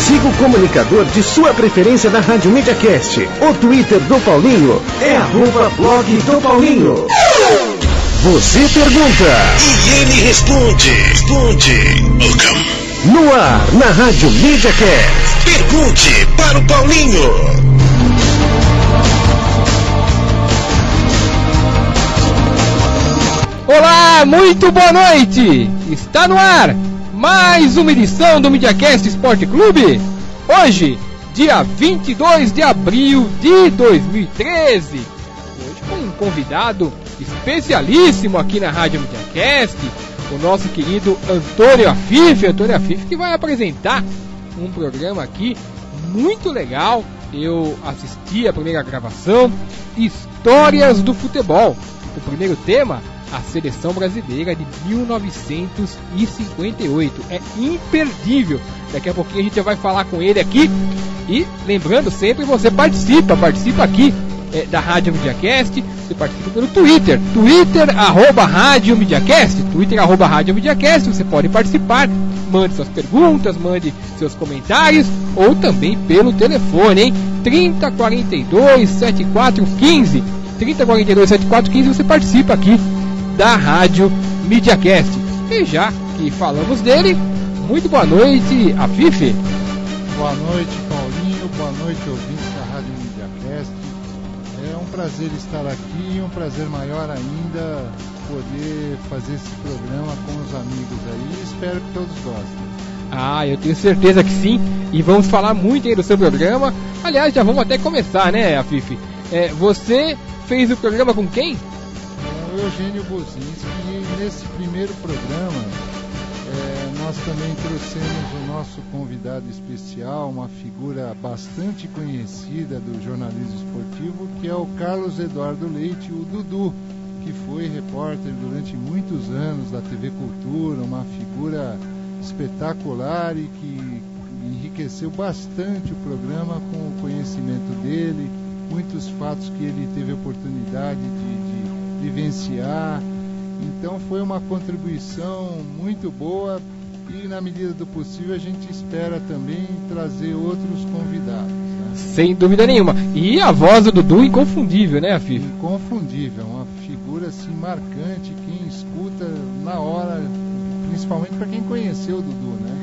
Siga o comunicador de sua preferência da Rádio MediaCast. O Twitter do Paulinho é @blog do Paulinho. Você pergunta e ele responde. No ar, na Rádio MediaCast. Pergunte para o Paulinho. Olá, muito boa noite! Está no ar mais uma edição do MediaCast Esporte Clube. Hoje, dia 22 de abril de 2013. Hoje com um convidado especialíssimo aqui na Rádio MediaCast, o nosso querido Antônio Afif, que vai apresentar um programa aqui muito legal. Eu assisti a primeira gravação, Histórias do Futebol. O primeiro tema, a Seleção Brasileira de 1958. É imperdível. Daqui a pouquinho a gente já vai falar com ele aqui. E lembrando sempre, você participa aqui da Rádio MediaCast. Você participa pelo Twitter, @Rádio MediaCast, @Rádio MediaCast. Você pode participar, mande suas perguntas, mande seus comentários, ou também pelo telefone, hein? 3042 7415. 3042 7415, você participa aqui da Rádio MediaCast. E já que falamos dele, muito boa noite, Afif. Boa noite, Paulinho. Boa noite, ouvintes da Rádio MediaCast. É um prazer estar aqui e um prazer maior ainda poder fazer esse programa com os amigos aí. Espero que todos gostem. Eu tenho certeza que sim. E vamos falar muito aí do seu programa. Aliás, já vamos até começar, né, Afif? Você fez o programa com quem? O Eugênio Bozinski. E nesse primeiro programa nós também trouxemos o nosso convidado especial, uma figura bastante conhecida do jornalismo esportivo, que é o Carlos Eduardo Leite, o Dudu, que foi repórter durante muitos anos da TV Cultura, uma figura espetacular e que enriqueceu bastante o programa com o conhecimento dele, muitos fatos que ele teve a oportunidade de vivenciar. Então foi uma contribuição muito boa e, na medida do possível, a gente espera também trazer outros convidados, né? Sem dúvida nenhuma. E a voz do Dudu inconfundível, né, Afif? Inconfundível, uma figura assim marcante, quem escuta na hora, principalmente para quem conheceu o Dudu, né?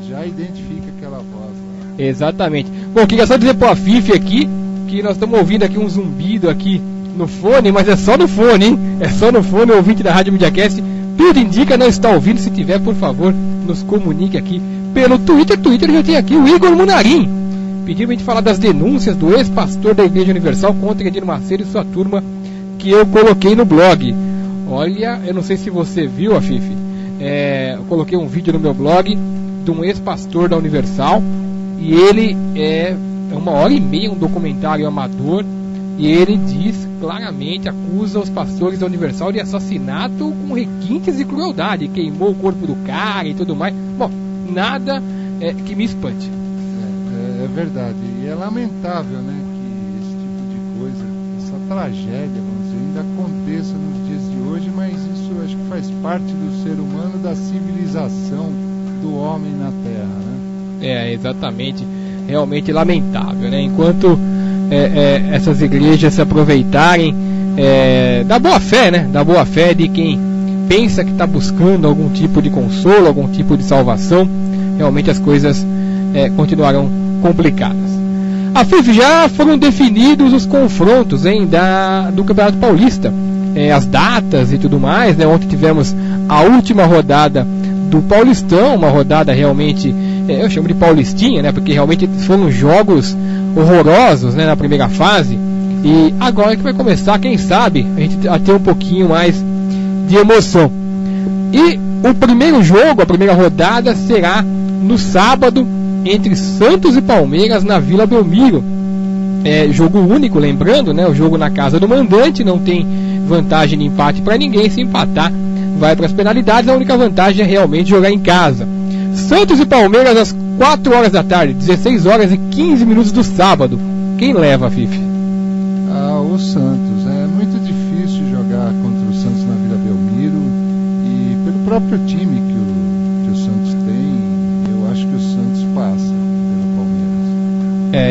Já identifica aquela voz lá. Exatamente. Bom, queria só dizer pro Afif aqui que nós estamos ouvindo aqui um zumbido aqui no fone, mas é só no fone, hein? É só no fone, o ouvinte da Rádio MediaCast. Tudo indica não está ouvindo. Se tiver, por favor, nos comunique aqui pelo Twitter. Já tem aqui o Igor Munarim. Pediu pra gente falar das denúncias do ex-pastor da Igreja Universal contra Edir Macedo e sua turma, que eu coloquei no blog. Olha, eu não sei se você viu, Afif. Eu coloquei um vídeo no meu blog de um ex-pastor da Universal. E ele é 1h30, um documentário amador. E ele diz claramente, acusa os pastores da Universal de assassinato com requintes de crueldade, queimou o corpo do cara e tudo mais. Bom, nada que me espante. É verdade, e é lamentável, né, que esse tipo de coisa, essa tragédia, vamos dizer, ainda aconteça nos dias de hoje, mas isso acho que faz parte do ser humano, da civilização do homem na Terra, né? Exatamente, realmente lamentável, né? Enquanto essas igrejas se aproveitarem da boa fé, né? Da boa fé de quem pensa que está buscando algum tipo de consolo, algum tipo de salvação, realmente as coisas continuarão complicadas. Afif, já foram definidos os confrontos, hein, do Campeonato Paulista, as datas e tudo mais, né? Ontem tivemos a última rodada do Paulistão, uma rodada realmente, eu chamo de Paulistinha, né? Porque realmente foram jogos horrorosos, né, na primeira fase. E agora que vai começar, quem sabe, a gente a ter um pouquinho mais de emoção. E o primeiro jogo, a primeira rodada, será no sábado, entre Santos e Palmeiras, na Vila Belmiro. Jogo único, lembrando, né? O jogo na casa do mandante, não tem vantagem de empate para ninguém. Se empatar, vai para as penalidades. A única vantagem é realmente jogar em casa. Santos e Palmeiras às 4 horas da tarde, 16 horas e 15 minutos do sábado. Quem leva, Fife? O Santos. É muito difícil jogar contra o Santos na Vila Belmiro, e pelo próprio time que o Santos tem, eu acho que o Santos passa.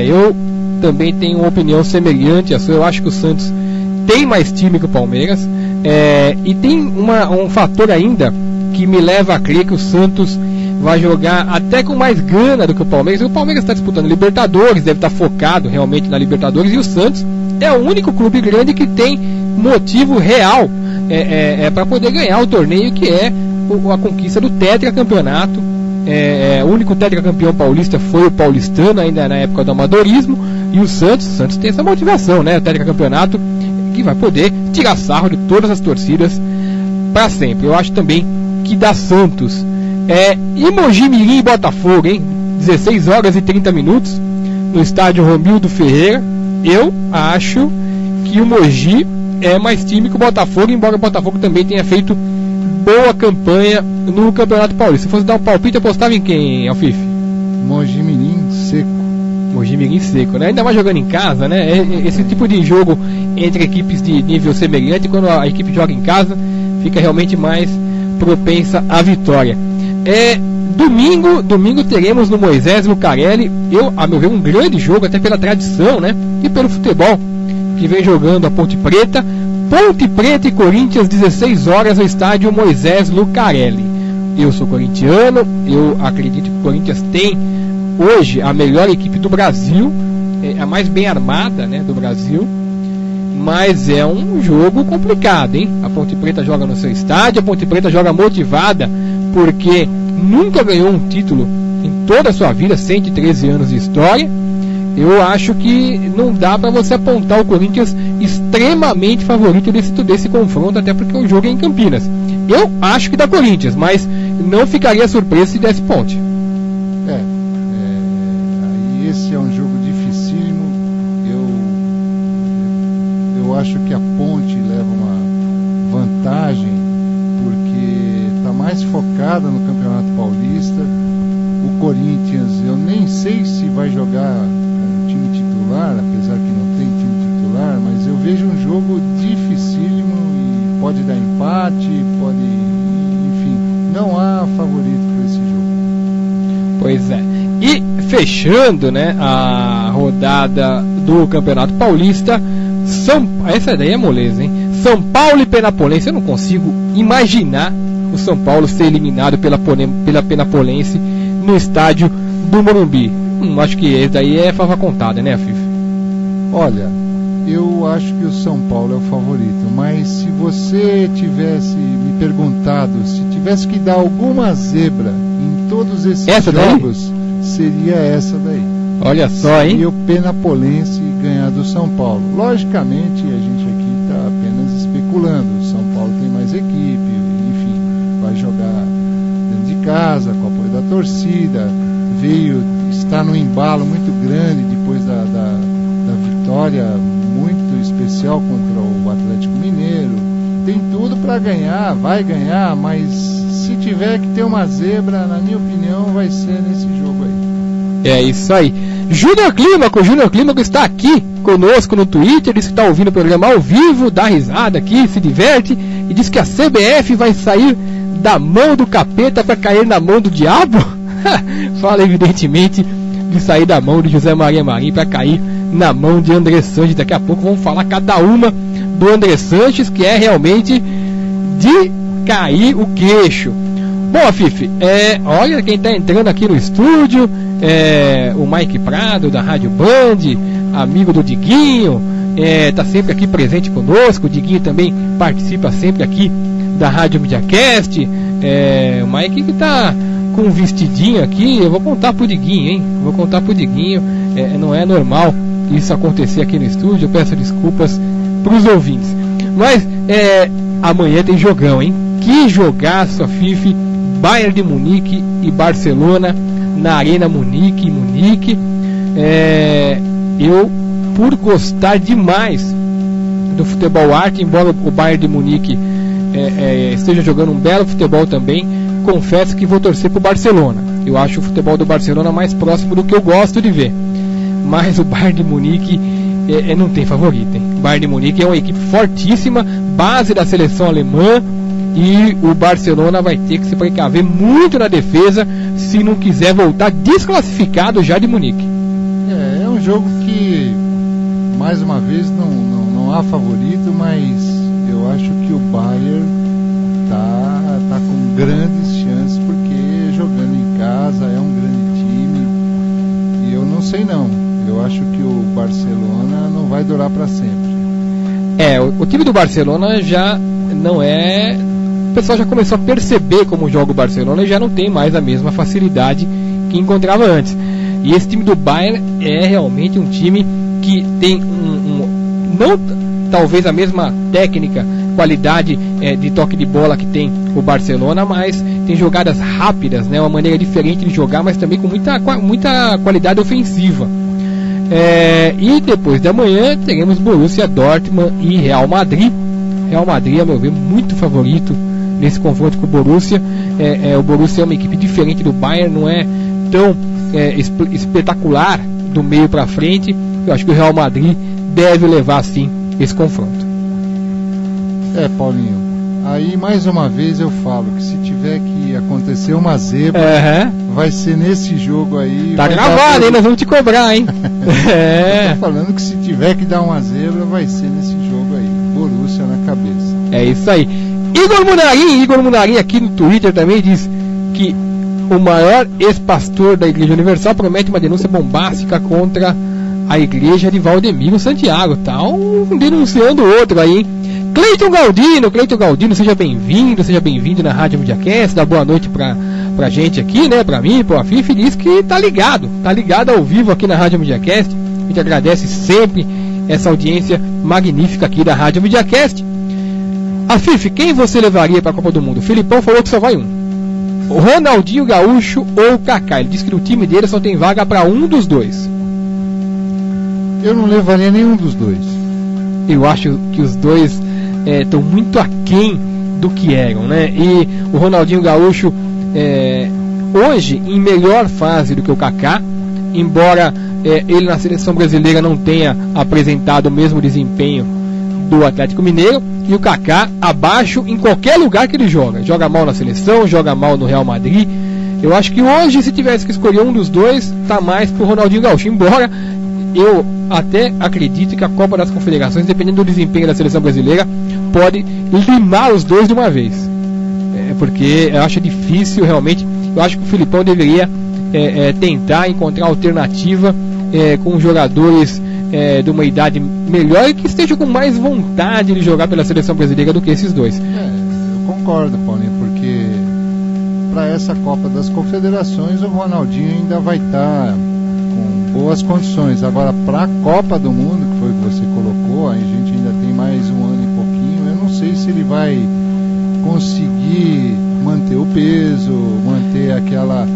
Eu também tenho uma opinião semelhante à sua. Eu acho que o Santos tem mais time que o Palmeiras, e tem um fator ainda que me leva a crer que o Santos vai jogar até com mais gana do que o Palmeiras. O Palmeiras está disputando Libertadores, deve estar focado realmente na Libertadores, e o Santos é o único clube grande que tem motivo real para poder ganhar o torneio, que é a conquista do tetracampeonato. O único tetracampeão paulista foi o paulistano, ainda na época do amadorismo, e o Santos tem essa motivação, né? O tetracampeonato que vai poder tirar sarro de todas as torcidas para sempre. Eu acho também que dá Santos. E Mogi Mirim e Botafogo, hein? 16 horas e 30 minutos no estádio Romildo Ferreira. Eu acho que o Mogi é mais time que o Botafogo, embora o Botafogo também tenha feito boa campanha no Campeonato Paulista. Se fosse dar um palpite, eu apostava em quem, Alfife? Mogi Mirim seco. Mogi Mirim seco, né? Ainda mais jogando em casa, né? Esse tipo de jogo entre equipes de nível semelhante, quando a equipe joga em casa, fica realmente mais propensa à vitória. Domingo teremos no Moisés Lucarelli, a meu ver, um grande jogo, até pela tradição, né? E pelo futebol que vem jogando a Ponte Preta e Corinthians, 16 horas no estádio Moisés Lucarelli. Eu sou corintiano, eu acredito que o Corinthians tem hoje a melhor equipe do Brasil, a mais bem armada, né, do Brasil, mas é um jogo complicado, hein? A Ponte Preta joga no seu estádio, a Ponte Preta joga motivada, porque nunca ganhou um título em toda a sua vida, 113 anos de história. Eu acho que não dá para você apontar o Corinthians extremamente favorito desse confronto, até porque o jogo é em Campinas. Eu acho que dá Corinthians, mas não ficaria surpreso se desse Ponte. Aí esse é um jogo dificílimo. Eu acho que a Ponte leva uma vantagem, porque está mais focada no Campeonato Paulista. O Corinthians, eu nem sei se vai jogar com time titular, apesar que não tem time titular, mas eu vejo um jogo dificílimo e pode dar empate, enfim, não há favorito para esse jogo. Pois é. E fechando, né, a rodada do Campeonato Paulista, essa daí é moleza, hein? São Paulo e Penapolense. Eu não consigo imaginar o São Paulo ser eliminado pela Penapolense no estádio do Morumbi. Acho que esse daí é fava contada, né, Fife? Olha, eu acho que o São Paulo é o favorito, mas se você tivesse me perguntado, se tivesse que dar alguma zebra em todos esses jogos, seria essa daí. Olha só, hein? E o Penapolense ganhar do São Paulo. Logicamente, a gente aqui está apenas especulando. O São Paulo tem mais equipe, enfim, vai jogar dentro de casa, com o apoio da torcida, está num embalo muito grande depois da vitória muito especial contra o Atlético Mineiro. Tem tudo para ganhar, vai ganhar, mas se tiver que ter uma zebra, na minha opinião, vai ser nesse jogo aí. É isso aí. Júnior Clímaco está aqui conosco no Twitter, diz que está ouvindo o programa ao vivo, dá risada aqui, se diverte, e diz que a CBF vai sair da mão do capeta para cair na mão do diabo. Fala evidentemente de sair da mão de José Maria Marim para cair na mão de André Sanches. Daqui a pouco vamos falar cada uma do André Sanches, que é realmente de cair o queixo. Bom, Fife, olha quem está entrando aqui no estúdio, o Mike Prado da Rádio Band, amigo do Diguinho, está sempre aqui presente conosco. O Diguinho também participa sempre aqui da Rádio MediaCast. O Mike que está com um vestidinho aqui, eu vou contar pro Diguinho, hein? Não é normal isso acontecer aqui no estúdio, eu peço desculpas pros ouvintes. Mas amanhã tem jogão, hein? Que jogaço, Fife! Bayern de Munique e Barcelona na Arena Munique. Eu, por gostar demais do futebol arte, embora o Bayern de Munique esteja jogando um belo futebol também, confesso que vou torcer pro Barcelona. Eu acho o futebol do Barcelona mais próximo do que eu gosto de ver. Mas o Bayern de Munique não tem favorito, hein? O Bayern de Munique é uma equipe fortíssima, base da seleção alemã, e o Barcelona vai ter que se precaver muito na defesa se não quiser voltar desclassificado já de Munique. É um um jogo que, mais uma vez, não há favorito, mas eu acho que o Bayern tá com grandes chances, porque jogando em casa é um grande time, e eu não sei não. Eu acho que o Barcelona não vai durar para sempre. O time do Barcelona já não é... O pessoal já começou a perceber como joga o Barcelona e já não tem mais a mesma facilidade que encontrava antes. E esse time do Bayern é realmente um time que tem não talvez a mesma técnica, qualidade de toque de bola que tem o Barcelona, mas tem jogadas rápidas, né? Uma maneira diferente de jogar, mas também com muita qualidade ofensiva. E depois da manhã teremos Borussia Dortmund e Real Madrid. Real Madrid, a meu ver, muito favorito nesse confronto com o Borussia. O Borussia é uma equipe diferente do Bayern, não é tão espetacular do meio para frente. Eu acho que o Real Madrid deve levar sim esse confronto. Paulinho, aí mais uma vez eu falo que se tiver que acontecer uma zebra, vai ser nesse jogo aí. Tá gravado, hein? Nós vamos te cobrar, hein? Eu tô falando que se tiver que dar uma zebra, vai ser nesse jogo aí. Borussia na cabeça. É isso aí. Igor Munarim aqui no Twitter também diz que o maior ex-pastor da Igreja Universal promete uma denúncia bombástica contra a Igreja de Valdemiro Santiago. Tá denunciando outro aí, hein? Cleiton Galdino, seja bem-vindo na Rádio MediaCast, dá boa noite pra gente aqui, né, pra mim, pro Afif, diz que tá ligado ao vivo aqui na Rádio MediaCast. A gente agradece sempre essa audiência magnífica aqui da Rádio MediaCast. Afif, quem você levaria pra Copa do Mundo? O Filipão falou que só vai um, o Ronaldinho Gaúcho ou o Kaká. Ele disse que no time dele só tem vaga pra um dos dois. Eu não levaria nenhum dos dois. Eu acho que os dois estão muito aquém do que eram, né? E o Ronaldinho Gaúcho hoje em melhor fase do que o Kaká, embora ele na seleção brasileira não tenha apresentado o mesmo desempenho do Atlético Mineiro, e o Kaká abaixo em qualquer lugar que ele joga mal na seleção, joga mal no Real Madrid. Eu acho que hoje, se tivesse que escolher um dos dois, tá mais pro Ronaldinho Gaúcho, embora eu até acredito que a Copa das Confederações, dependendo do desempenho da seleção brasileira, pode limar os dois de uma vez, porque eu acho difícil realmente. Eu acho que o Filipão deveria tentar encontrar alternativa com jogadores de uma idade melhor e que estejam com mais vontade de jogar pela seleção brasileira do que esses dois. Eu concordo, Paulinho, porque para essa Copa das Confederações o Ronaldinho ainda vai estar com boas condições. Agora, para a Copa do Mundo, que foi o que você colocou, a gente ainda tem mais um ano e pouquinho. Eu não sei se ele vai conseguir manter o peso, manter aquela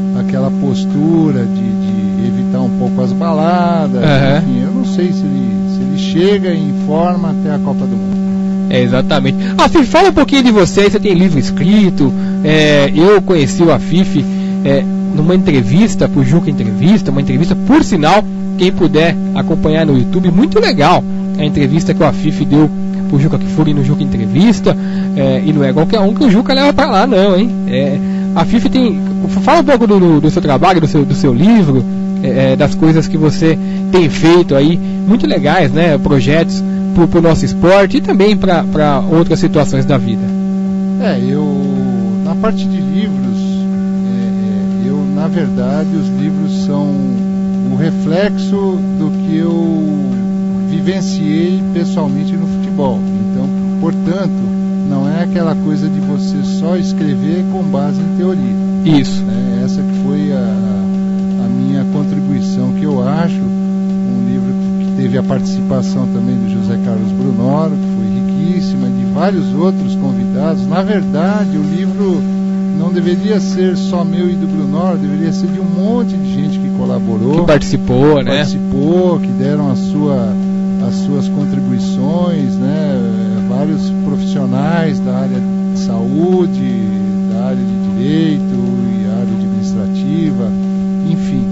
postura de evitar um pouco as baladas. Enfim, eu não sei se ele chega em forma até a Copa do Mundo. Exatamente. Afif, fala um pouquinho de você. Você tem livro escrito. Eu conheci o Afif numa entrevista pro Juca Entrevista, uma entrevista, por sinal, quem puder acompanhar no YouTube, muito legal a entrevista que o Afif deu pro Juca Kfouri no Juca Entrevista, e não é qualquer um que o Juca leva pra lá não, hein? Afif fala um pouco do seu trabalho, do seu livro, das coisas que você tem feito aí, muito legais, né? Projetos pro nosso esporte e também para outras situações da vida. Na parte de livros, na verdade, os livros são o reflexo do que eu vivenciei pessoalmente no futebol. Então, portanto, não é aquela coisa de você só escrever com base em teoria. Isso. Essa que foi a minha contribuição, que eu acho, um livro que teve a participação também do José Carlos Brunoro, que foi riquíssima, de vários outros convidados. Na verdade, o livro não deveria ser só meu e do Brunor, deveria ser de um monte de gente que colaborou, que participou, que deram as suas contribuições, né? Vários profissionais da área de saúde, da área de direito e área administrativa, enfim.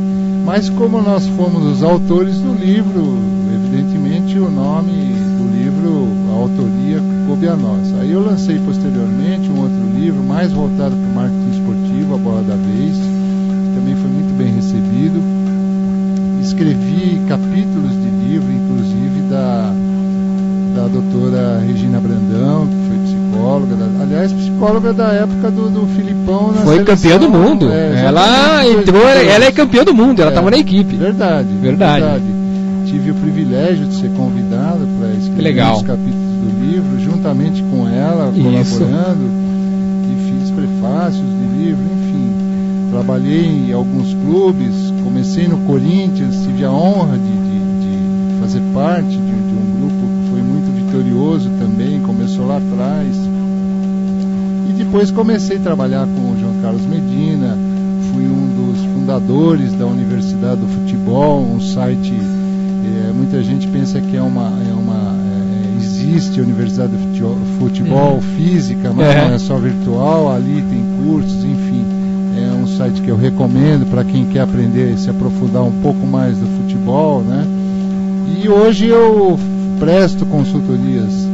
Mas como nós fomos os autores do livro, evidentemente o nome do livro, a autoria coube a nós. Aí eu lancei posteriormente um outro livro mais voltado para o marketing esportivo, A Bola da Vez, que também foi muito bem recebido. escrevi capítulos de livro, inclusive da doutora Regina Brandão, que foi psicóloga, aliás, psicóloga da época do Filipão na foi seleção, campeã do mundo. Ela entrou, ela é campeã do mundo, ela estava na equipe. Verdade. Tive o privilégio de ser convidado para escrever os capítulos do livro, juntamente com ela, colaborando, e fiz prefácios de livro, enfim. Trabalhei em alguns clubes, comecei no Corinthians, tive a honra de fazer parte de um grupo que foi muito vitorioso também, começou lá atrás. E depois comecei a trabalhar com o João Carlos Medina, fui um dos fundadores da Universidade do Futebol, um site, muita gente pensa que existe a Universidade do Futebol física, mas não é só virtual, ali tem cursos, enfim. É um site que eu recomendo para quem quer aprender, se aprofundar um pouco mais do futebol, né? E hoje eu presto consultorias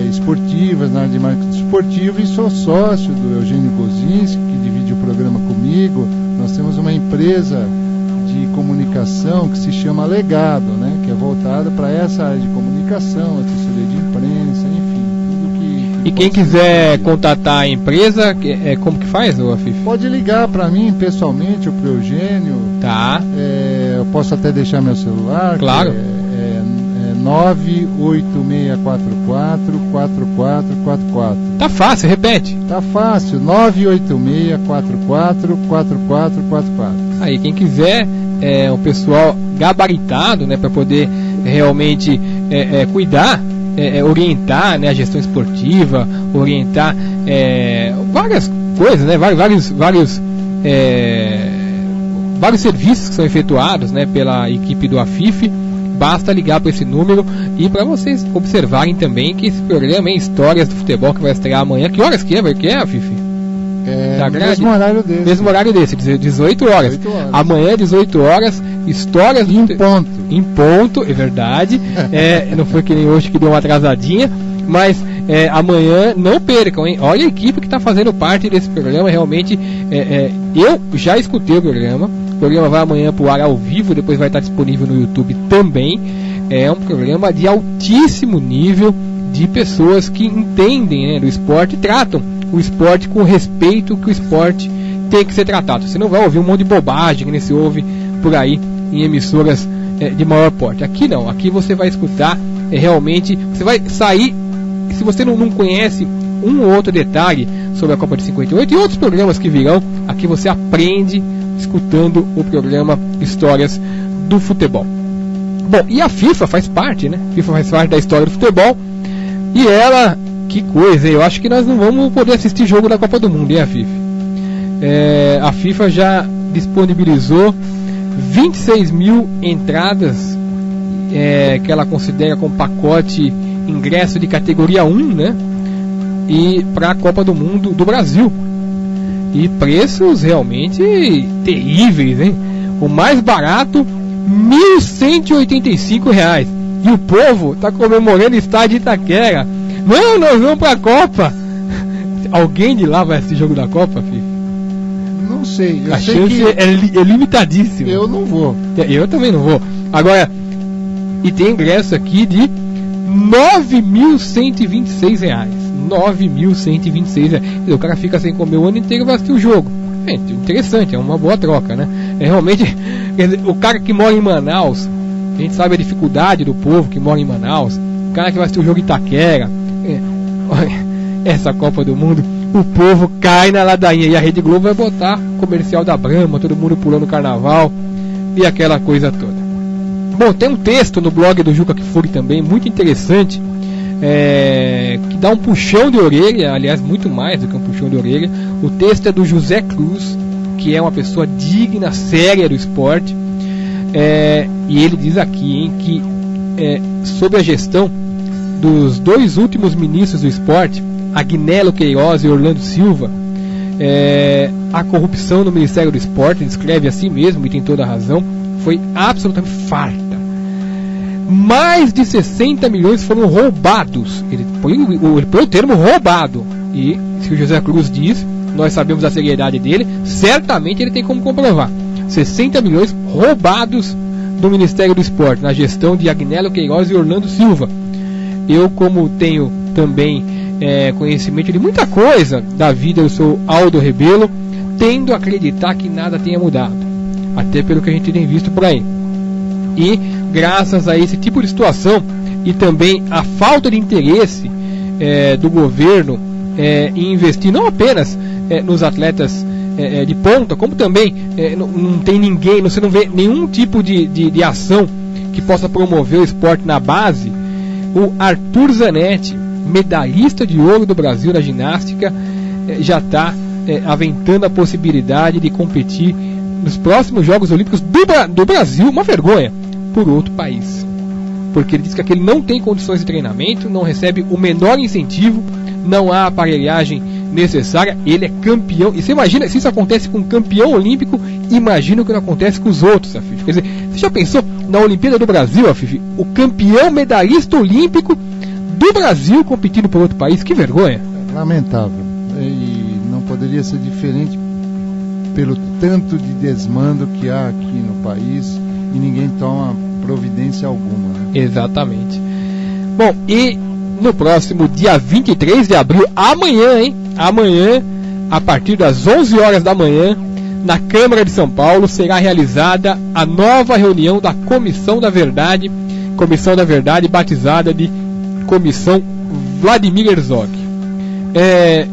esportivas na área de marketing esportivo e sou sócio do Eugênio Gozinski, que divide o programa comigo. Nós temos uma empresa de comunicação que se chama Legado, né? Que é voltada para essa área de comunicação, assessoria de imprensa, enfim. E quem quiser contatar a empresa, como que faz, Afif? Pode ligar para mim pessoalmente ou para o Eugênio. Tá. Eu posso até deixar meu celular. Claro. É 986444444. Tá fácil, repete. Tá fácil, 986444444. Aí, quem quiser, o pessoal gabaritado, né, para poder realmente cuidar, orientar, né, a gestão esportiva, orientar várias coisas, né, vários serviços que são efetuados, né, pela equipe do Afif. Basta ligar para esse número e para vocês observarem também que esse programa é Histórias do Futebol, que vai estrear amanhã. Que horas que é, Afif? Mesmo horário desse. Mesmo horário desse, 18 horas. Amanhã, 18 horas, Histórias em ponto. Em ponto, é verdade. Não foi que nem hoje que deu uma atrasadinha, mas amanhã não percam, hein? Olha a equipe que está fazendo parte desse programa. Realmente, eu já escutei o programa. O programa vai amanhã para o ar ao vivo, depois vai estar disponível no YouTube também. É um programa de altíssimo nível, de pessoas que entendem, né, do esporte e tratam o esporte com o respeito que o esporte tem que ser tratado. Você não vai ouvir um monte de bobagem que nem se ouve por aí em emissoras de maior porte. Aqui não, aqui você vai escutar realmente, você vai sair, se você não conhece um ou outro detalhe sobre a Copa de 58 e outros programas que virão, aqui você aprende escutando o programa Histórias do Futebol. Bom, e a FIFA faz parte, né? A FIFA faz parte da história do futebol. E ela, que coisa, eu acho que nós não vamos poder assistir jogo da Copa do Mundo, hein, a FIFA? A FIFA já disponibilizou 26 mil entradas que ela considera como pacote ingresso de categoria 1, né? E para a Copa do Mundo do Brasil. E preços realmente terríveis, hein? O mais barato, R$ 1.185. E o povo está comemorando o estádio de Itaquera. Não, nós vamos para a Copa. Alguém de lá vai assistir jogo da Copa, filho? Não sei. A chance é limitadíssima. Eu não vou. Eu também não vou. Agora, e tem ingresso aqui de R$ 9.126. R$ 9.126. O cara fica sem comer o ano inteiro e vai assistir o jogo. Interessante, é uma boa troca, né? Realmente, o cara que mora em Manaus, a gente sabe a dificuldade do povo que mora em Manaus. O cara que vai assistir o jogo em Itaquera, essa Copa do Mundo, o povo cai na ladainha. E a Rede Globo vai botar comercial da Brahma, todo mundo pulando carnaval e aquela coisa toda. Bom, tem um texto no blog do Juca Kfouri também, muito interessante, que dá um puxão de orelha, aliás, muito mais do que um puxão de orelha. O texto é do José Cruz, que é uma pessoa digna, séria do esporte, e ele diz aqui, hein, que sob a gestão dos dois últimos ministros do esporte, Agnello Queiroz e Orlando Silva, a corrupção no Ministério do Esporte, ele escreve assim mesmo e tem toda a razão, foi absolutamente farta. Mais de 60 milhões foram roubados. Ele põe o termo roubado. E se o José Cruz diz, nós sabemos a seriedade dele, certamente ele tem como comprovar. 60 milhões roubados do Ministério do Esporte, na gestão de Agnello Queiroz e Orlando Silva. Eu, como tenho também conhecimento de muita coisa da vida do seu Aldo Rebelo, tendo a acreditar que nada tenha mudado, até pelo que a gente tem visto por aí. E graças a esse tipo de situação e também a falta de interesse do governo em investir não apenas nos atletas de ponta, como também não tem ninguém, você não vê nenhum tipo de ação que possa promover o esporte na base. O Arthur Zanetti, medalhista de ouro do Brasil na ginástica, já está aventando a possibilidade de competir nos próximos Jogos Olímpicos do Brasil, uma vergonha, por outro país, porque ele diz que aquele não tem condições de treinamento, não recebe o menor incentivo, não há aparelhagem necessária, ele é campeão. E você imagina, se isso acontece com um campeão olímpico, imagina o que não acontece com os outros, Afif. Quer dizer, você já pensou na Olimpíada do Brasil, Afif, o campeão medalhista olímpico do Brasil competindo por outro país? Que vergonha. Lamentável. E não poderia ser diferente pelo tanto de desmando que há aqui no país e ninguém toma providência alguma, né? Exatamente. Bom, e no próximo dia 23 de abril, amanhã, amanhã, a partir das 11 horas da manhã, na Câmara de São Paulo, será realizada a nova reunião da Comissão da Verdade batizada de Comissão Vladimir Herzog.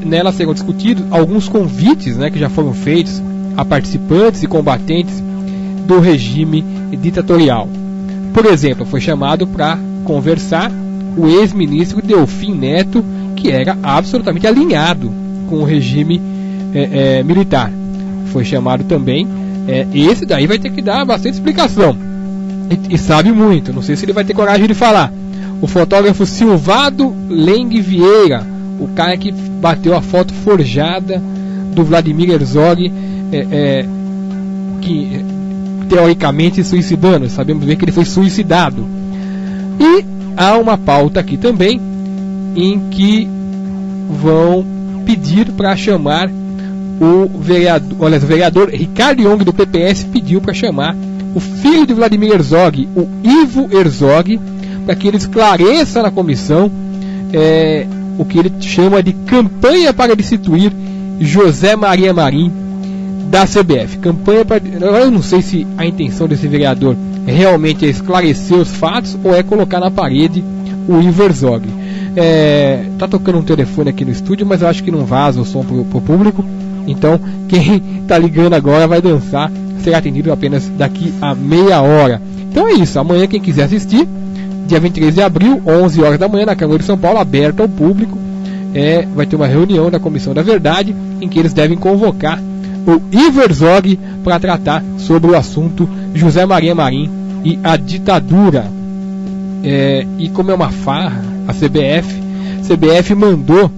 Nela serão discutidos alguns convites, que já foram feitos a participantes e combatentes do regime ditatorial. Por exemplo, foi chamado para conversar o ex-ministro Delfim Neto, que era absolutamente alinhado com o regime militar. Foi chamado também, esse daí vai ter que dar bastante explicação, e sabe muito, não sei se ele vai ter coragem de falar, o fotógrafo Silvado Leng Vieira, o cara que bateu a foto forjada do Vladimir Herzog, que teoricamente suicidando, sabemos bem que ele foi suicidado. E há uma pauta aqui também em que vão pedir para chamar o vereador Ricardo Young do PPS pediu para chamar o filho de Vladimir Herzog, o Ivo Herzog, para que ele esclareça na comissão o que ele chama de campanha para destituir José Maria Marim da CBF. Campanha para... Eu não sei se a intenção desse vereador realmente é esclarecer os fatos ou é colocar na parede o Ivo Herzog. Tá tocando um telefone aqui no estúdio, mas eu acho que não vaza o som pro público. Então quem tá ligando agora vai dançar, será atendido apenas daqui a meia hora. Então é isso, amanhã quem quiser assistir, dia 23 de abril, 11 horas da manhã, na Câmara de São Paulo, aberta ao público, vai ter uma reunião da Comissão da Verdade, em que eles devem convocar o Ivo Herzog para tratar sobre o assunto José Maria Marim e a ditadura. E como é uma farra, a CBF mandou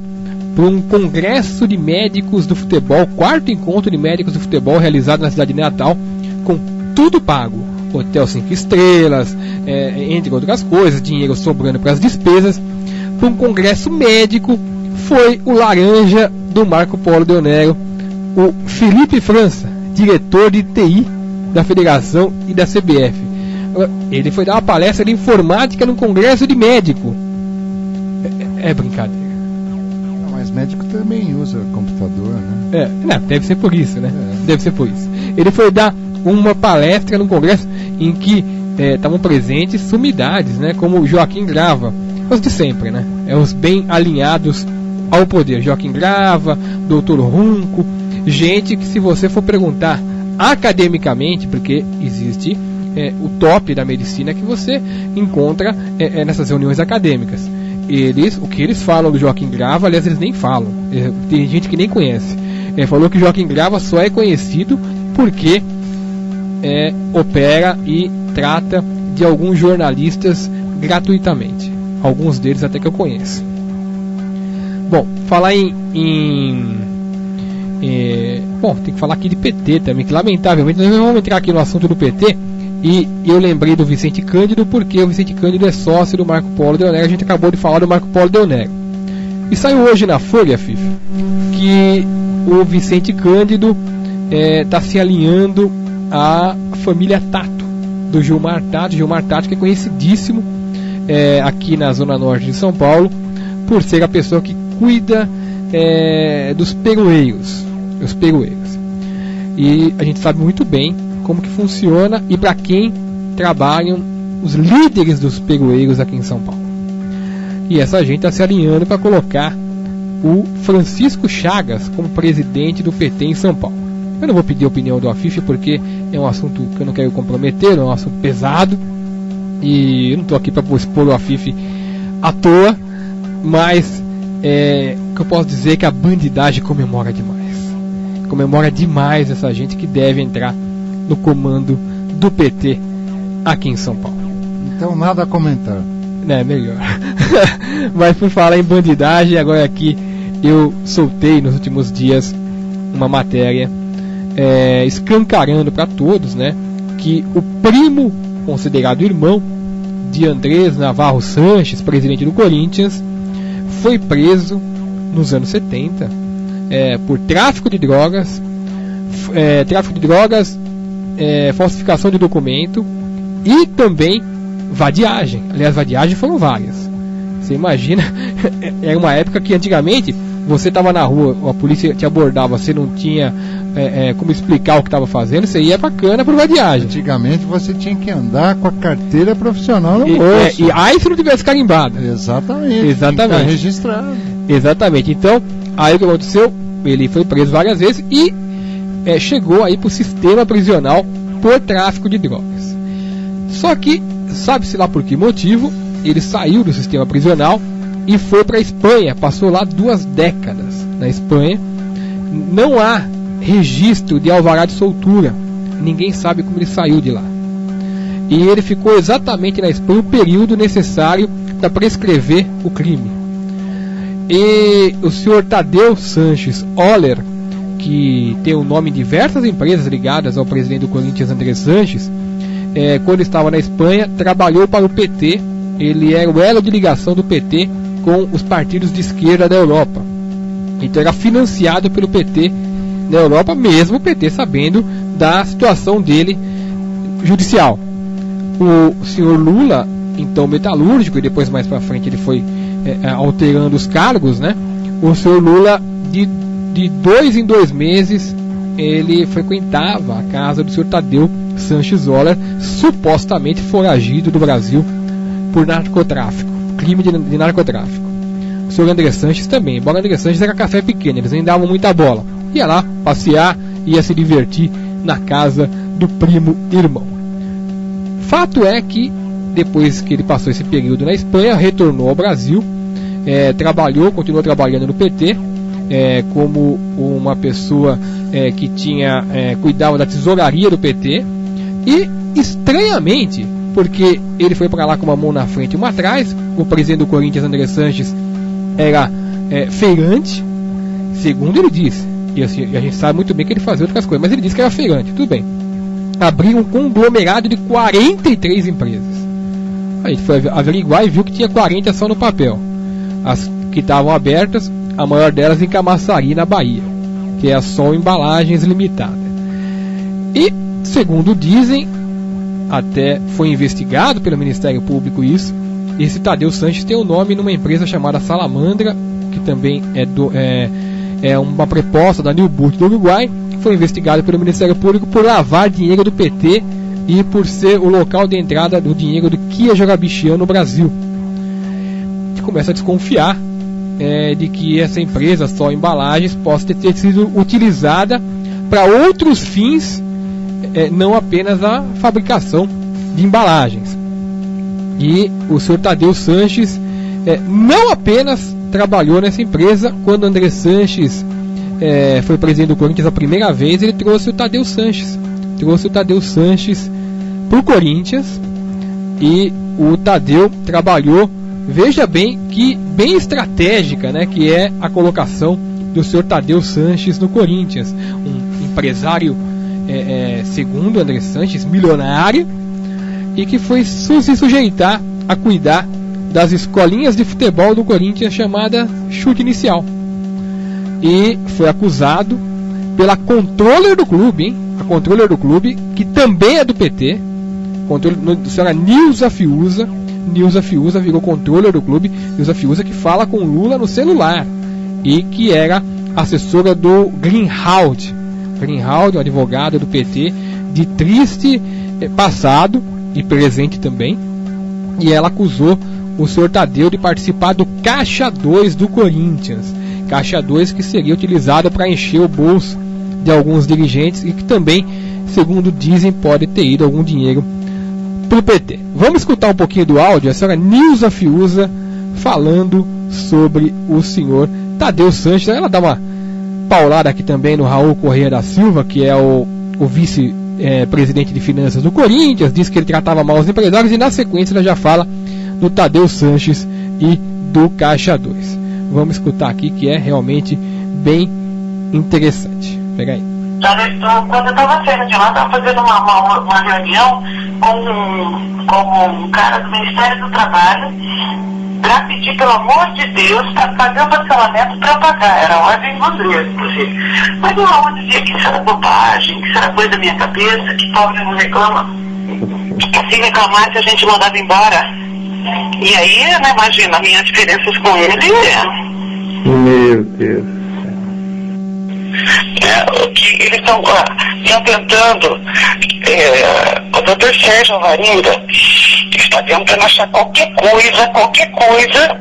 para um congresso de médicos do futebol, 4º encontro de médicos do futebol realizado na cidade de Natal, com tudo pago, hotel 5 estrelas, entre outras coisas, dinheiro sobrando para as despesas. Para um congresso médico foi o laranja do Marco Polo Del Nero, o Felipe França, diretor de TI da Federação e da CBF. Ele foi dar uma palestra de informática num congresso de médico. É brincadeira. Mas médico também usa computador, né? Deve ser por isso, né? Deve ser por isso. Ele foi dar uma palestra num congresso em que estavam presentes sumidades, né? Como Joaquim Grava, os de sempre, né? Os bem alinhados ao poder. Joaquim Grava, Dr. Runco, gente que, se você for perguntar academicamente, porque existe o top da medicina que você encontra nessas reuniões acadêmicas. O que eles falam do Joaquim Grava, aliás, eles nem falam. Tem gente que nem conhece. Falou que Joaquim Grava só é conhecido porque opera e trata de alguns jornalistas gratuitamente. Alguns deles até que eu conheço. Bom, falar bom, tem que falar aqui de PT também, que lamentavelmente nós vamos entrar aqui no assunto do PT. E eu lembrei do Vicente Cândido porque o Vicente Cândido é sócio do Marco Polo Del Nero. A gente acabou de falar do Marco Polo Del Nero. E saiu hoje na Folha, FIFA, que o Vicente Cândido está se alinhando à família Tato do Gilmar Tato. Gilmar Tato, que é conhecidíssimo aqui na Zona Norte de São Paulo, por ser a pessoa que cuida dos peroeiros. E a gente sabe muito bem como que funciona e para quem trabalham os líderes dos peroeiros aqui em São Paulo. E essa gente está se alinhando para colocar o Francisco Chagas como presidente do PT em São Paulo. Eu não vou pedir a opinião do Afif porque é um assunto que eu não quero comprometer, é um assunto pesado e eu não estou aqui para expor o Afif à toa, mas o que eu posso dizer é que a bandidagem comemora demais essa gente que deve entrar no comando do PT aqui em São Paulo. Então nada a comentar. Melhor. Mas por falar em bandidagem, agora aqui eu soltei nos últimos dias uma matéria escancarando para todos, né, que o primo, considerado irmão de Andrés Navarro Sanches, presidente do Corinthians, foi preso nos anos 70 por tráfico de drogas, falsificação de documento e também vadiagem. Aliás, vadiagem foram várias. Você imagina, era uma época que antigamente você estava na rua, a polícia te abordava, você não tinha como explicar o que estava fazendo, você ia pra cana por vadiagem. Antigamente você tinha que andar com a carteira profissional no bolso. E aí se não tivesse carimbado. Exatamente. Tinha que estar registrado. Exatamente. Então, aí o que aconteceu? Ele foi preso várias vezes e chegou aí pro sistema prisional por tráfico de drogas. Só que, sabe-se lá por que motivo, ele saiu do sistema prisional e foi para a Espanha, passou lá 2 décadas na Espanha. Não há registro de alvará de soltura, ninguém sabe como ele saiu de lá. E ele ficou exatamente na Espanha o período necessário para prescrever o crime. E o senhor Tadeu Sanches Oller, que tem o nome em diversas empresas ligadas ao presidente do Corinthians, Andrés Sanches, quando estava na Espanha, trabalhou para o PT. Ele era o elo de ligação do PT com os partidos de esquerda da Europa. Então era financiado pelo PT na Europa, mesmo o PT sabendo da situação dele judicial. O senhor Lula, então metalúrgico, e depois mais para frente ele foi alterando os cargos, né? O senhor Lula, de 2 em 2 meses, ele frequentava a casa do senhor Tadeu Sanches Oller, supostamente foragido do Brasil por narcotráfico, crime de narcotráfico. O senhor André Sanches também, embora André Sanches era café pequeno, eles nem davam muita bola. Ia lá passear, ia se divertir na casa do primo irmão. Fato é que depois que ele passou esse período na Espanha, retornou ao Brasil, continuou trabalhando no PT, como uma pessoa que cuidava da tesouraria do PT, e estranhamente, porque ele foi para lá com uma mão na frente e uma atrás, o presidente do Corinthians, André Sanches, era feirante, segundo ele disse, e assim, a gente sabe muito bem que ele fazia outras coisas, mas ele disse que era feirante, tudo bem. Abriu um conglomerado de 43 empresas. A gente foi averiguar e viu que tinha 40 só no papel. As que estavam abertas, a maior delas em Camaçari, na Bahia, que é a Sol Embalagens Limitada. E, segundo dizem, até foi investigado pelo Ministério Público isso, esse Tadeu Sanches tem um nome numa empresa chamada Salamandra, que também é uma preposta da Newburgh do Uruguai. Foi investigado pelo Ministério Público por lavar dinheiro do PT e por ser o local de entrada do dinheiro do Kia Jogabichian no Brasil. A gente começa a desconfiar de que essa empresa, Sol Embalagens, possa ter sido utilizada para outros fins, não apenas a fabricação de embalagens. E o senhor Tadeu Sanches não apenas trabalhou nessa empresa. Quando André Sanches foi presidente do Corinthians a primeira vez, ele trouxe o Tadeu Sanches para o Corinthians, e o Tadeu trabalhou, veja bem que bem estratégica, né, que é a colocação do senhor Tadeu Sanches no Corinthians, um empresário segundo André Sanches, milionário, e que foi se sujeitar a cuidar das escolinhas de futebol do Corinthians chamada Chute Inicial, e foi acusado pela controller do clube, a controller do clube, que também é do PT, a senhora Nilza Fiuza. Nilza Fiuza virou controller do clube. Nilza Fiuza, que fala com Lula no celular e que era assessora do Greenhalgh, um advogado do PT de triste passado e presente também, e ela acusou o senhor Tadeu de participar do Caixa 2 do Corinthians, Caixa 2 que seria utilizado para encher o bolso de alguns dirigentes e que também, segundo dizem, pode ter ido algum dinheiro para o PT. Vamos escutar um pouquinho do áudio, a senhora Nilza Fiuza falando sobre o senhor Tadeu Sanches. Ela dá uma paulada aqui também no Raul Correia da Silva, que é o vice-presidente de finanças do Corinthians, diz que ele tratava mal os empresários, e na sequência ela já fala do Tadeu Sanches e do Caixa 2. Vamos escutar aqui, que é realmente bem interessante. Pega aí. Quando eu estava saindo de lá, estava fazendo uma reunião com um cara do Ministério do Trabalho para pedir, pelo amor de Deus, para fazer o parcelamento para pagar. Era ordem dos dias, inclusive. Mas o Raul dizia que isso era bobagem, que isso era coisa da minha cabeça, que pobre não reclama. Se reclamasse, a gente mandava embora. E aí, né, imagina, minhas diferenças com ele. Meu Deus. Que eles estão tentando, o doutor Sérgio Alvarenga está tentando achar qualquer coisa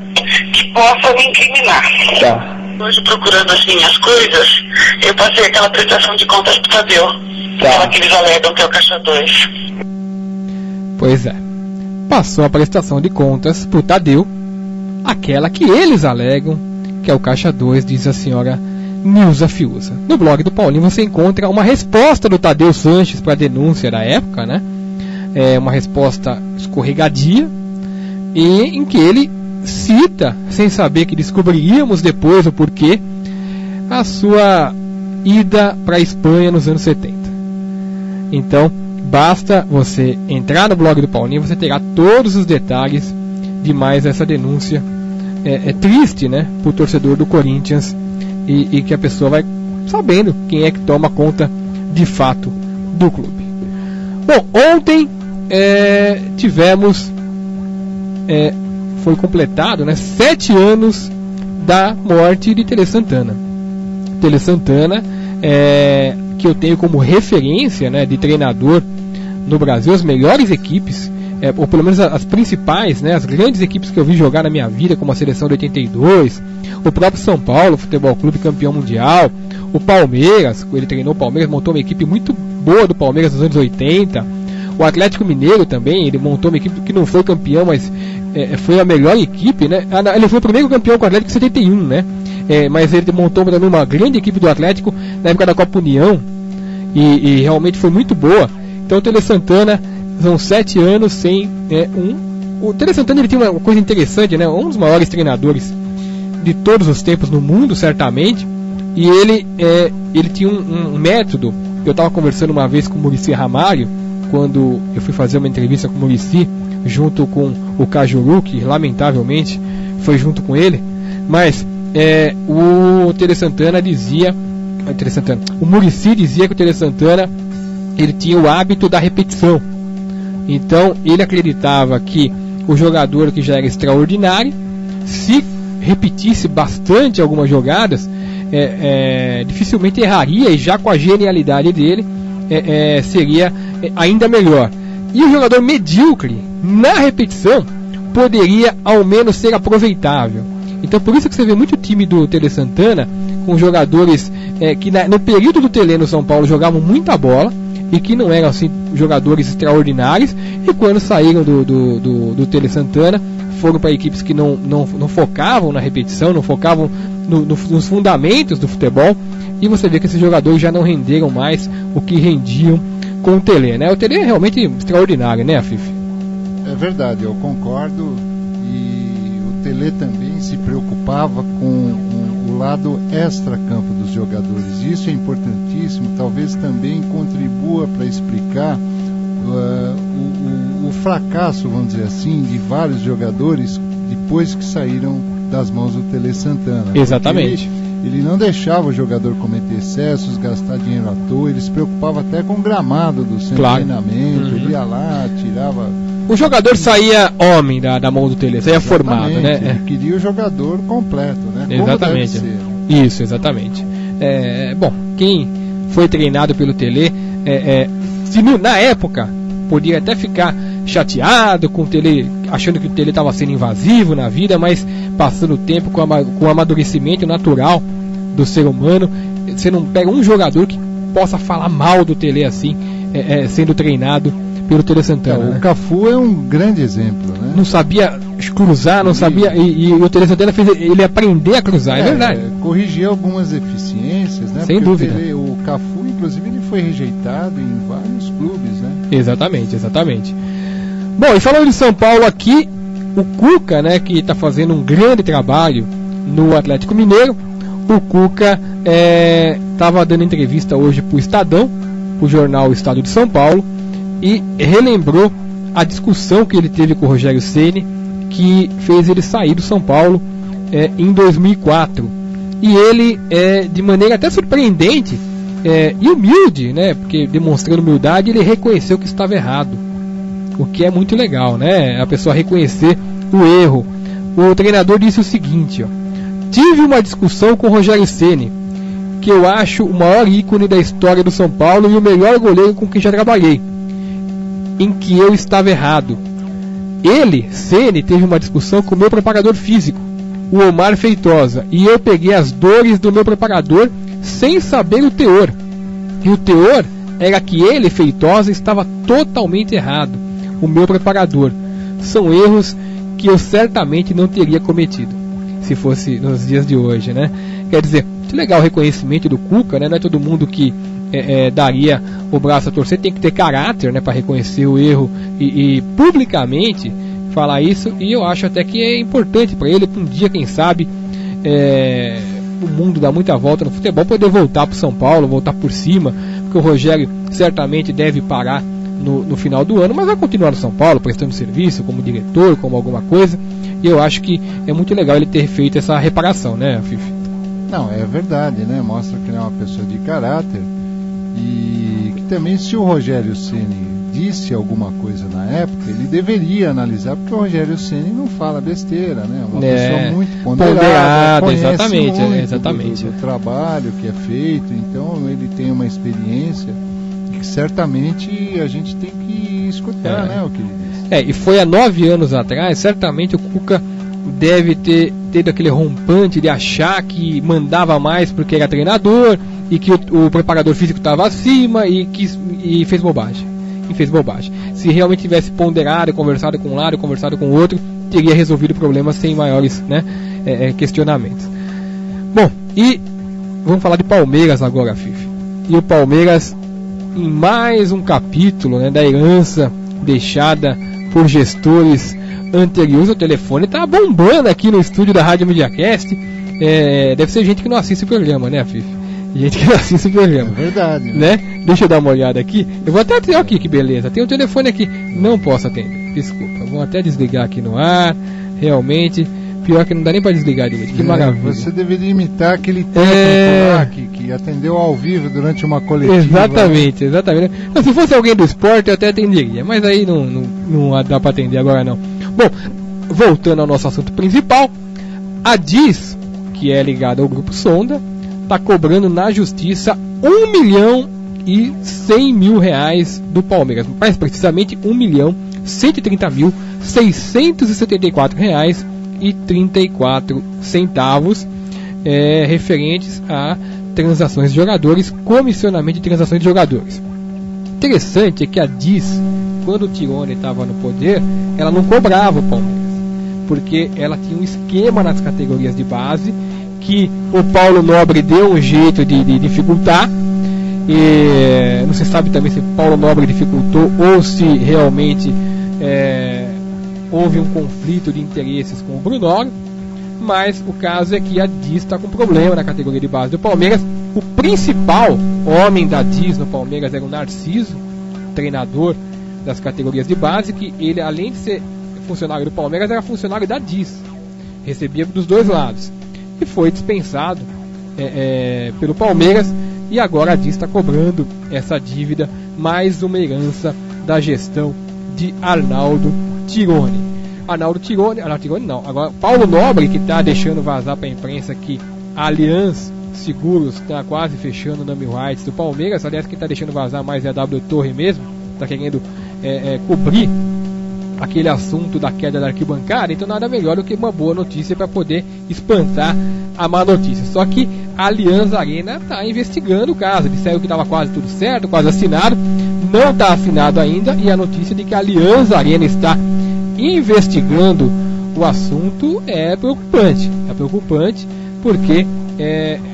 que possa me incriminar. Tá. Hoje, procurando assim as coisas, eu passei aquela prestação de contas pro Tadeu. Tá. Aquela que eles alegam que é o Caixa 2. Pois é. Passou a prestação de contas pro Tadeu, aquela que eles alegam que é o Caixa 2, diz a senhora Nilza Fiuza. No blog do Paulinho você encontra uma resposta do Tadeu Sanches para a denúncia da época, né? É uma resposta escorregadia, e em que ele cita, sem saber que descobriríamos depois o porquê, a sua ida para a Espanha nos anos 70. Então, basta você entrar no blog do Paulinho, você terá todos os detalhes de mais essa denúncia. É triste, né, para o torcedor do Corinthians, e que a pessoa vai sabendo quem é que toma conta de fato do clube. Bom, ontem tivemos, foi completado, né, 7 anos da morte de Tele Santana. Tele Santana, que eu tenho como referência, né, de treinador no Brasil, as melhores equipes, ou pelo menos as principais, né, as grandes equipes que eu vi jogar na minha vida, como a seleção de 82, o próprio São Paulo Futebol Clube, campeão mundial, o Palmeiras, ele treinou o Palmeiras, montou uma equipe muito boa do Palmeiras nos anos 80, o Atlético Mineiro também, ele montou uma equipe que não foi campeão, mas foi a melhor equipe, né? Ele foi o primeiro campeão com o Atlético em 71, né? Mas ele montou também uma grande equipe do Atlético na época da Copa União, e realmente foi muito boa. Então o Tele Santana, são 7 anos sem o Tele Santana, ele tinha uma coisa interessante, né? Um dos maiores treinadores de todos os tempos no mundo, certamente, e ele tinha um método. Eu estava conversando uma vez com o Muricy Ramalho, quando eu fui fazer uma entrevista com o Muricy, junto com o Cajuru, que lamentavelmente foi junto com ele, mas o Tele Santana dizia, o Muricy dizia que o Tele Santana, ele tinha o hábito da repetição. Então ele acreditava que o jogador que já era extraordinário, se repetisse bastante algumas jogadas, dificilmente erraria, e já com a genialidade dele seria ainda melhor. E o jogador medíocre na repetição poderia ao menos ser aproveitável. Então por isso que você vê muito time do Tele Santana com jogadores que no período do Tele no São Paulo jogavam muita bola e que não eram assim jogadores extraordinários, e quando saíram do Tele Santana foram para equipes que não focavam na repetição, não focavam nos fundamentos do futebol, e você vê que esses jogadores já não renderam mais o que rendiam com o Tele, né? O Tele é realmente extraordinário, né, Afif? É verdade, eu concordo, e o Tele também se preocupava com o lado extra-campo dos jogadores. Isso é importantíssimo, talvez também contribua para explicar o fracasso, vamos dizer assim, de vários jogadores depois que saíram das mãos do Tele Santana. Exatamente. Ele não deixava o jogador cometer excessos, gastar dinheiro à toa, ele se preocupava até com o gramado do centro de treinamento, ele ia lá, tirava... O jogador saía homem da mão do Tele, saía formado, né? Ele queria o jogador completo, né? Exatamente. Como deve ser. Isso, exatamente. Bom, quem foi treinado pelo Tele, na época, podia até ficar chateado com o Tele, achando que o Tele estava sendo invasivo na vida, mas passando o tempo com o amadurecimento natural do ser humano, você não pega um jogador que possa falar mal do Tele assim, sendo treinado pelo Tele Santana. O Cafu é um grande exemplo, né? Não sabia cruzar, não sabia, e o Tele Santana fez ele aprender a cruzar, é verdade. Corrigir algumas deficiências, né? Sem dúvida. O Cafu, inclusive, ele foi rejeitado em vários clubes, né? Exatamente. Bom, e falando de São Paulo aqui, o Cuca, né, que está fazendo um grande trabalho no Atlético Mineiro. O Cuca estava dando entrevista hoje para o Estadão, para o jornal Estado de São Paulo, e relembrou a discussão que ele teve com o Rogério Ceni, que fez ele sair do São Paulo em 2004. E ele, de maneira até surpreendente e humilde, né, porque demonstrando humildade, ele reconheceu que estava errado. O que é muito legal, né? A pessoa reconhecer o erro. O treinador disse o seguinte, ó: tive uma discussão com o Rogério Ceni, que eu acho o maior ícone da história do São Paulo e o melhor goleiro com quem já trabalhei, em que eu estava errado. Ele, Ceni, teve uma discussão com o meu preparador físico, o Omar Feitosa, e eu peguei as dores do meu preparador sem saber o teor. E o teor era que ele, Feitosa, estava totalmente errado. O meu preparador. São erros que eu certamente não teria cometido se fosse nos dias de hoje, né? Quer dizer, que legal o reconhecimento do Cuca, né? Não é todo mundo que daria o braço a torcer, tem que ter caráter, né, para reconhecer o erro e publicamente falar isso. E eu acho até que é importante para ele, um dia, quem sabe, o mundo dá muita volta no futebol, poder voltar para o São Paulo, voltar por cima, porque o Rogério certamente deve parar no final do ano, mas vai continuar no São Paulo prestando serviço como diretor, como alguma coisa. E eu acho que é muito legal ele ter feito essa reparação, né, Fifi? Não, é verdade, né? Mostra que ele é uma pessoa de caráter, e que também, se o Rogério Ceni disse alguma coisa na época, ele deveria analisar, porque o Rogério Ceni não fala besteira, né? Uma pessoa muito ponderada, exatamente. Do trabalho que é feito, então ele tem uma experiência que certamente a gente tem que escutar, né, o que ele disse. E foi há 9 anos atrás, certamente o Cuca deve ter tido aquele rompante de achar que mandava mais porque era treinador e que o preparador físico estava acima e fez bobagem. Se realmente tivesse ponderado, conversado com um lado, conversado com o outro, teria resolvido o problema sem maiores, né, questionamentos. Bom, e vamos falar de Palmeiras agora, Fifi. E o Palmeiras, em mais um capítulo, né, da herança deixada por gestores anteriores. O telefone tá bombando aqui no estúdio da Rádio MediaCast. Deve ser gente que não assiste o programa, né, Fifi? Gente que não assiste o programa. É verdade, né? Deixa eu dar uma olhada aqui. Eu vou até ter aqui, que beleza. Tem um telefone aqui. Não posso atender. Desculpa. Vou até desligar aqui no ar. Realmente. Pior que não dá nem para desligar direito. Que maravilha. Você deveria imitar aquele técnico lá que atendeu ao vivo durante uma coletiva. Exatamente. Então, se fosse alguém do esporte, eu até atenderia. Mas aí não dá para atender agora, não. Bom, voltando ao nosso assunto principal, a DIS, que é ligada ao Grupo Sonda, está cobrando na justiça R$1.100.000 do Palmeiras. Mais precisamente R$1.130.634,34, referentes a transações de jogadores, comissionamento de transações de jogadores. Interessante é que a DIS, quando o Tirone estava no poder, ela não cobrava o Palmeiras, porque ela tinha um esquema nas categorias de base que o Paulo Nobre deu um jeito de dificultar. E não se sabe também se Paulo Nobre dificultou ou se realmente houve um conflito de interesses com o Brunoro. Mas o caso é que a DIS está com problema na categoria de base do Palmeiras. O principal homem da DIS no Palmeiras era o Narciso, treinador das categorias de base, que ele, além de ser funcionário do Palmeiras, era funcionário da DIS. recebia dos dois lados. E foi dispensado pelo Palmeiras, e agora a DIS está cobrando essa dívida, mais uma herança da gestão de Arnaldo Tironi. Agora Paulo Nobre, que está deixando vazar para a imprensa que a Allianz Seguros está quase fechando o name rights do Palmeiras. Aliás, quem está deixando vazar mais é a W Torre mesmo, está querendo cobrir aquele assunto da queda da arquibancada. Então nada melhor do que uma boa notícia para poder espantar a má notícia. Só que a Allianz Arena está investigando o caso. Disseram que estava quase tudo certo, quase assinado. Não está assinado ainda, e a notícia de que a Allianz Arena está investigando o assunto é preocupante. É preocupante porque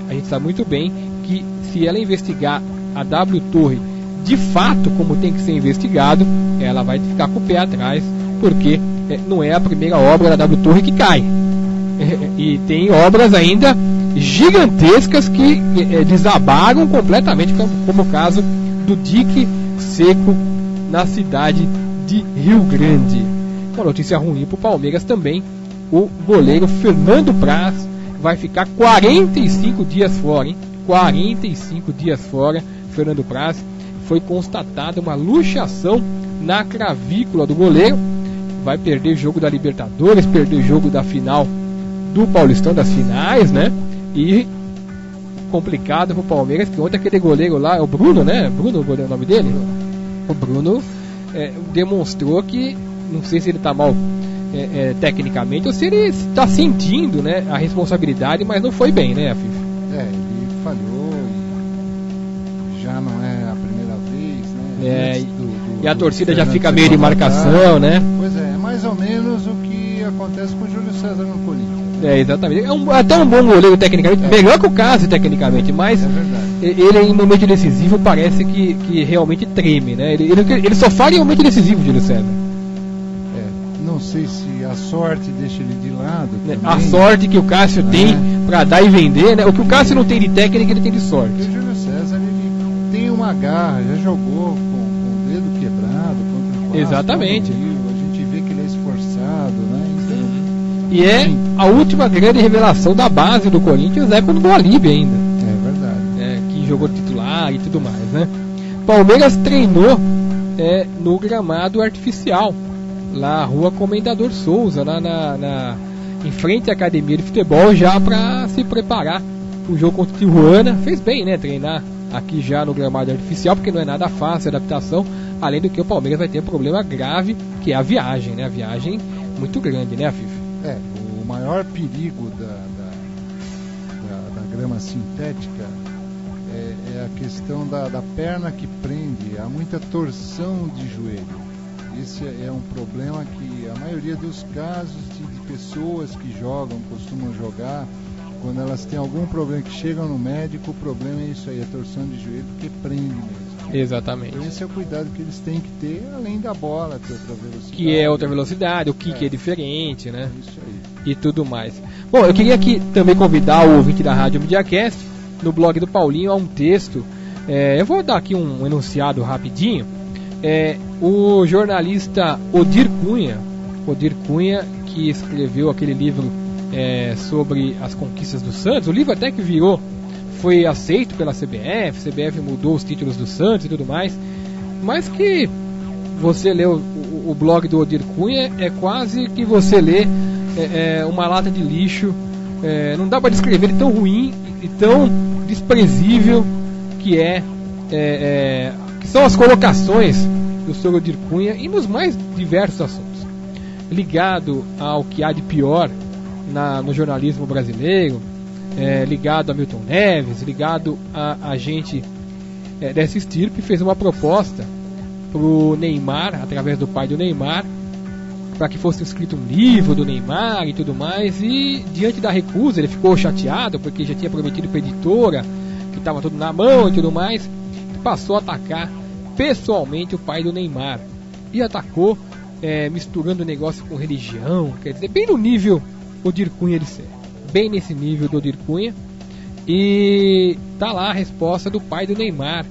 a gente sabe muito bem que se ela investigar a W Torre de fato como tem que ser investigado, ela vai ficar com o pé atrás, porque não é a primeira obra da W Torre que cai. E tem obras ainda gigantescas que desabaram completamente, como o caso do dique seco na cidade de Rio Grande. Uma notícia ruim para o Palmeiras também: o goleiro Fernando Praz vai ficar 45 dias fora, hein? 45 dias fora, Fernando Praz. Foi constatada uma luxação na clavícula do goleiro. Vai perder jogo da Libertadores, perder jogo da final do Paulistão, das finais, né? E complicado pro Palmeiras, que ontem aquele goleiro lá, é o Bruno, né? Bruno, o nome dele? O Bruno demonstrou que, não sei se ele tá mal tecnicamente, ou se ele está sentindo, né, a responsabilidade, mas não foi bem, né, FIFA? Ele falhou e já não é a primeira vez, né? E a torcida já fica meio de marcação, né? Pois é mais ou menos o que acontece com o Júlio César no Corinthians. Exatamente. Até um bom goleiro tecnicamente, melhor que o Cássio tecnicamente, mas ele em momento decisivo parece que realmente treme, né? Ele só fala em momento decisivo, Júlio César. Não sei se a sorte deixa ele de lado também. A sorte que o Cássio tem para dar e vender, né? O que o Cássio não tem de técnica, ele tem de sorte. Porque o Júlio César, ele tem uma garra, já jogou com o dedo quebrado contra o Vasco. Exatamente. A gente vê que ele é esforçado, né? Então, e a última grande revelação da base do Corinthians é quando o Alibe ainda. É verdade. Que jogou titular e tudo mais, né? Palmeiras treinou no gramado artificial, lá na Rua Comendador Souza, lá em frente à academia de futebol, já para se preparar o jogo contra o Tijuana. Fez bem, né, treinar aqui já no gramado artificial, porque não é nada fácil a adaptação, além do que o Palmeiras vai ter um problema grave, que é a viagem, né? A viagem muito grande, né, FIFA? O maior perigo da grama sintética é a questão da perna que prende. Há muita torção de joelho. Esse é um problema que a maioria dos casos de pessoas que costumam jogar, quando elas têm algum problema que chegam no médico, o problema é isso aí, a torção de joelho, porque prende mesmo. Exatamente. Então esse é o cuidado que eles têm que ter, além da bola, ter outra velocidade. Que é outra velocidade, o kick é diferente, né? Isso aí. E tudo mais. Bom, eu queria aqui também convidar o ouvinte da Rádio MediaCast, no blog do Paulinho há um texto, eu vou dar aqui um enunciado rapidinho. O jornalista Odir Cunha, que escreveu aquele livro sobre as conquistas do Santos, o livro até que foi aceito pela CBF mudou os títulos do Santos e tudo mais, mas que você lê o blog do Odir Cunha, é quase que você lê uma lata de lixo, não dá para descrever tão ruim e tão desprezível que que são as colocações do Sr. Odir Cunha e nos mais diversos assuntos, ligado ao que há de pior no jornalismo brasileiro, ligado a Milton Neves, ligado a gente dessa estirpe. Fez uma proposta pro Neymar, através do pai do Neymar, para que fosse escrito um livro do Neymar e tudo mais, e diante da recusa ele ficou chateado, porque já tinha prometido para a editora que estava tudo na mão e tudo mais, e passou a atacar pessoalmente o pai do Neymar, e atacou misturando o negócio com religião, quer dizer, bem no nível Odir Cunha de ser, bem nesse nível do Odir Cunha. E tá lá a resposta do pai do Neymar,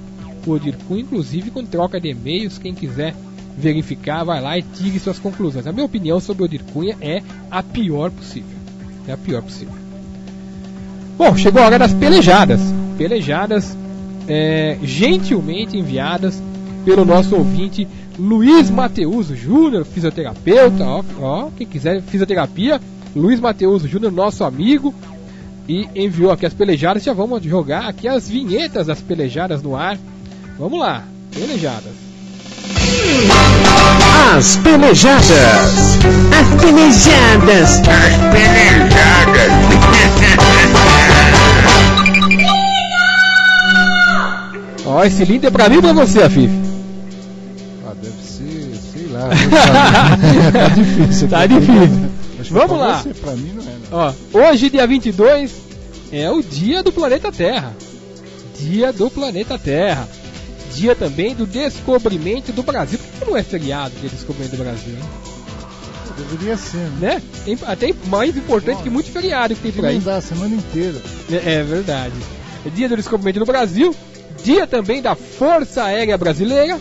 o Odir Cunha, inclusive com troca de e-mails. Quem quiser verificar, vai lá e tire suas conclusões. A minha opinião sobre o Odir Cunha é a pior possível. É a pior possível. Bom, chegou a hora das pelejadas. Pelejadas gentilmente enviadas pelo nosso ouvinte Luiz Mateuso Júnior, fisioterapeuta. Ó, quem quiser fisioterapia, Luiz Mateuso Júnior, nosso amigo, e enviou aqui as pelejadas. Já vamos jogar aqui as vinhetas das pelejadas no ar. Vamos lá, pelejadas. As pelejadas. As pelejadas. As pelejadas. Ó, esse lindo é pra mim ou pra você, Afif? Deve ser, sei lá. Tá difícil. Tá difícil. Vamos lá. Você, pra mim não é, não. Ó, hoje, dia 22, é o dia do planeta Terra. Dia do planeta Terra. Dia também do descobrimento do Brasil. Por que não é feriado dia do descobrimento do Brasil, hein? Deveria ser, né? Até mais importante que muito feriado que tem por aí. Não dá a semana inteira. É verdade. É dia do descobrimento do Brasil. Dia também da Força Aérea Brasileira.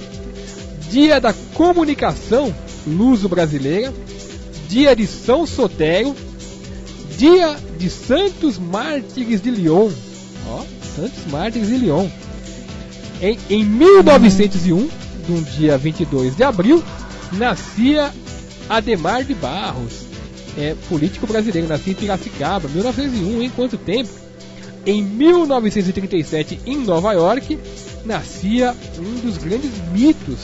Dia da Comunicação Luso-Brasileira. Dia de São Sotério. Dia de Santos Mártires de Lyon. Ó, Santos Mártires de Lyon. Em 1901, no dia 22 de abril, nascia Adhemar de Barros, político brasileiro, nascia em Piracicaba, 1901, em quanto tempo? Em 1937, em Nova York, nascia um dos grandes mitos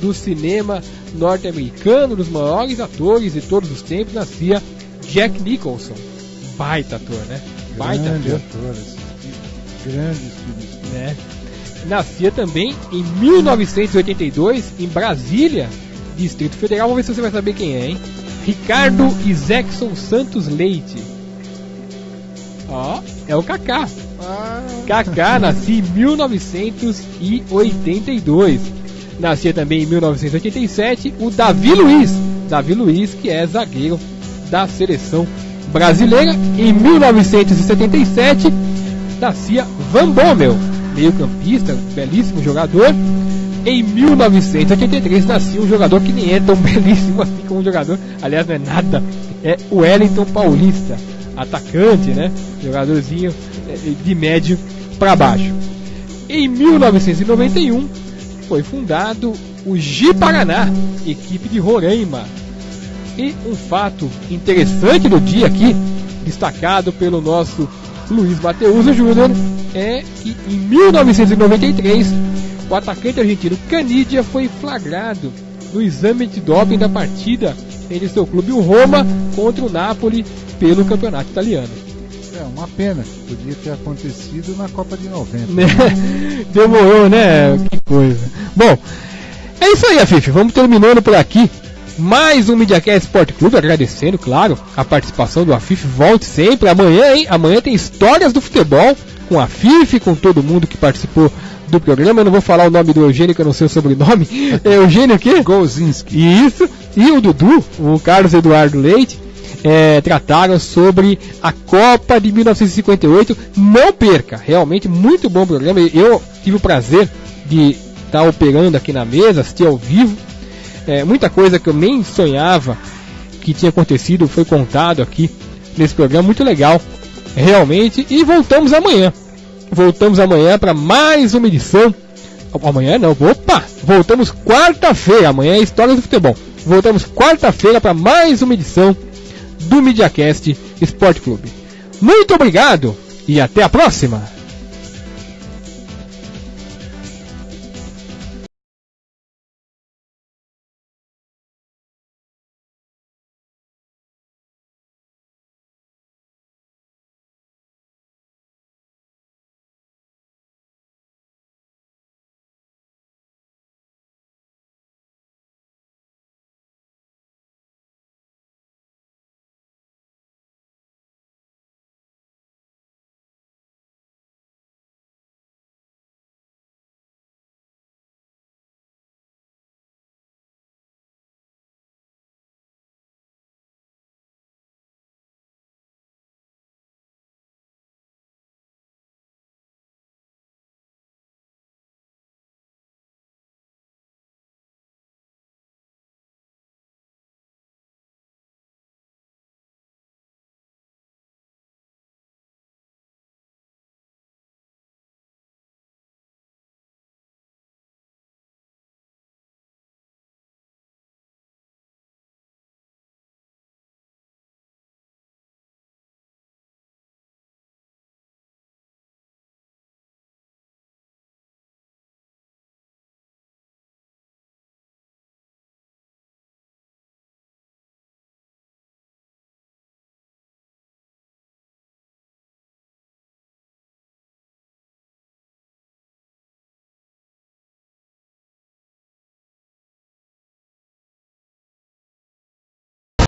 do cinema norte-americano, dos maiores atores de todos os tempos, nascia Jack Nicholson. Baita ator, né? Baita ator. Grandes filmes. Né? Nascia também em 1982, em Brasília, Distrito Federal. Vamos ver se você vai saber quem é, hein? Ricardo Isaacson Santos Leite. Ó, é o Kaká. Kaká nascia em 1982. Nascia também em 1987 o Davi Luiz. Davi Luiz, que é zagueiro da seleção brasileira. Em 1977 nascia Van Bommel, meio-campista, belíssimo jogador. Em 1983 nascia um jogador que nem é tão belíssimo assim como um jogador, aliás, não é nada, é o Wellington Paulista, atacante, né? Jogadorzinho de médio para baixo. Em 1991 foi fundado o Ji-Paraná, equipe de Roraima. E um fato interessante do dia aqui, destacado pelo nosso Luiz Mateuso Júnior, é que em 1993 o atacante argentino Canidia foi flagrado no exame de doping da partida entre seu clube, o Roma, contra o Napoli pelo campeonato italiano. É uma pena, podia ter acontecido na Copa de 90. Demorou, né? Que coisa. Bom, é isso aí, Afif. Vamos terminando por aqui mais um MediaCast Sport Clube, agradecendo, claro, a participação do Afif. Volte sempre amanhã, hein? Amanhã tem histórias do futebol com a Afif, com todo mundo que participou do programa. Eu não vou falar o nome do Eugênio, que eu não sei o sobrenome. É Eugênio o quê? Golzinski. Isso. E o Dudu, o Carlos Eduardo Leite, trataram sobre a Copa de 1958. Não perca, realmente muito bom programa. Eu tive o prazer de estar operando aqui na mesa, assistir ao vivo. Muita coisa que eu nem sonhava que tinha acontecido foi contado aqui nesse programa. Muito legal, realmente. E voltamos amanhã. Voltamos amanhã para mais uma edição. Amanhã não, opa! Voltamos quarta-feira. Amanhã é História do Futebol. Voltamos quarta-feira para mais uma edição do MediaCast Sport Clube. Muito obrigado e até a próxima!